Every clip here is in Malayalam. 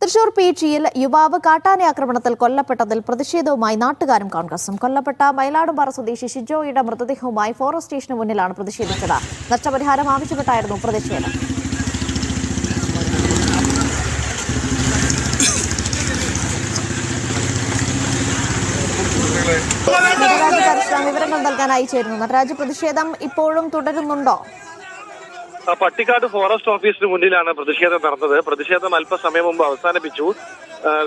തൃശൂർ പീച്ചിയിൽ യുവാവ് കാട്ടാന ആക്രമണത്തിൽ കൊല്ലപ്പെട്ടതിൽ പ്രതിഷേധവുമായി നാട്ടുകാരും കോൺഗ്രസും. കൊല്ലപ്പെട്ട മയിലാടുംപാറ സ്വദേശി ഷിജോയുടെ മൃതദേഹവുമായി ഫോറസ്റ്റ് സ്റ്റേഷന് മുന്നിലാണ് പ്രതിഷേധിച്ചത്. നഷ്ടപരിഹാരം ആവശ്യപ്പെട്ടായിരുന്നു പ്രതിഷേധം. വിവരങ്ങൾ നൽകാനായി ചേരുന്നു. നടരാജ്, പ്രതിഷേധം ഇപ്പോഴും തുടരുന്നുണ്ടോ? പട്ടിക്കാട് ഫോറസ്റ്റ് ഓഫീസിന് മുന്നിലാണ് പ്രതിഷേധം നടന്നത്. പ്രതിഷേധം അല്പസമയം മുമ്പ് അവസാനിപ്പിച്ചു.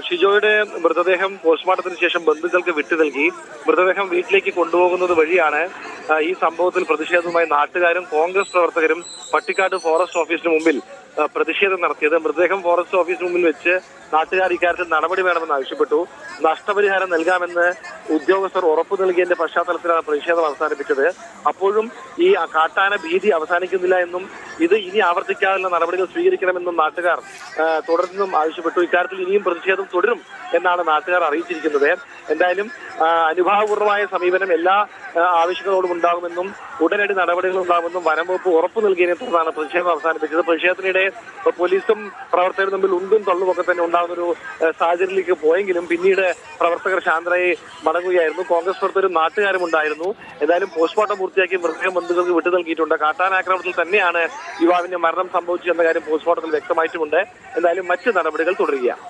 ഷിജോയുടെ മൃതദേഹം പോസ്റ്റ്മോർട്ടത്തിന് ശേഷം ബന്ധുക്കൾക്ക് വിട്ടു നൽകി. മൃതദേഹം വീട്ടിലേക്ക് കൊണ്ടുപോകുന്നത് വഴിയാണ് ഈ സംഭവത്തിൽ പ്രതിഷേധവുമായി നാട്ടുകാരും കോൺഗ്രസ് പ്രവർത്തകരും പട്ടിക്കാട് ഫോറസ്റ്റ് ഓഫീസിന് മുമ്പിൽ പ്രതിഷേധം നടത്തിയത്. മൃതദേഹം ഫോറസ്റ്റ് ഓഫീസിന് മുമ്പിൽ വെച്ച് നാട്ടുകാർ ഇക്കാര്യത്തിൽ നടപടി വേണമെന്ന് ആവശ്യപ്പെട്ടു. നഷ്ടപരിഹാരം നൽകാമെന്ന് ഉദ്യോഗസ്ഥർ ഉറപ്പു നൽകിയതിന്റെ പശ്ചാത്തലത്തിലാണ് പ്രതിഷേധം അവസാനിപ്പിച്ചത്. അപ്പോഴും ഈ കാട്ടാന ഭീതി അവസാനിക്കുന്നില്ല എന്നും ഇത് ഇനി ആവർത്തിക്കാനുള്ള നടപടികൾ സ്വീകരിക്കണമെന്നും നാട്ടുകാർ തുടർന്നും ആവശ്യപ്പെട്ടു. ഇക്കാര്യത്തിൽ ഇനിയും പ്രതിഷേധം തുടരും എന്നാണ് നാട്ടുകാർ അറിയിച്ചിരിക്കുന്നത്. എന്തായാലും അനുഭാവപൂർവമായ സമീപനം എല്ലാ ആവശ്യങ്ങളോടും ഉണ്ടാകുമെന്നും ഉടനടി നടപടികൾ ഉണ്ടാകുമെന്നും വനംവകുപ്പ് ഉറപ്പു നൽകിയതിനെ തുടർന്നാണ് പ്രതിഷേധം അവസാനിപ്പിച്ചത്. പ്രതിഷേധത്തിനിടെ പോലീസും പ്രവർത്തകരും തമ്മിൽ ഉന്തും തള്ളുമൊക്കെ തന്നെ ഉണ്ടാകുന്നൊരു സാഹചര്യത്തിലേക്ക് പോയെങ്കിലും പിന്നീട് പ്രവർത്തകർ ശാന്തരായി മടങ്ങുകയായിരുന്നു. കോൺഗ്രസ് പ്രവർത്തകരും നാട്ടുകാരും ഉണ്ടായിരുന്നു. എന്തായാലും പോസ്റ്റ്മോർട്ടം പൂർത്തിയാക്കി മൃതദേഹം ബന്ധുക്കൾക്ക് വിട്ടു നൽകിയിട്ടുണ്ട്. കാട്ടാനാക്രമണത്തിൽ തന്നെയാണ് യുവാവിന്റെ മരണം സംഭവിച്ചത് എന്ന കാര്യം പോസ്റ്റ്മോർട്ടത്തിൽ വ്യക്തമായിട്ടുമുണ്ട്. എന്തായാലും മറ്റ് നടപടികൾ തുടരുകയാണ്.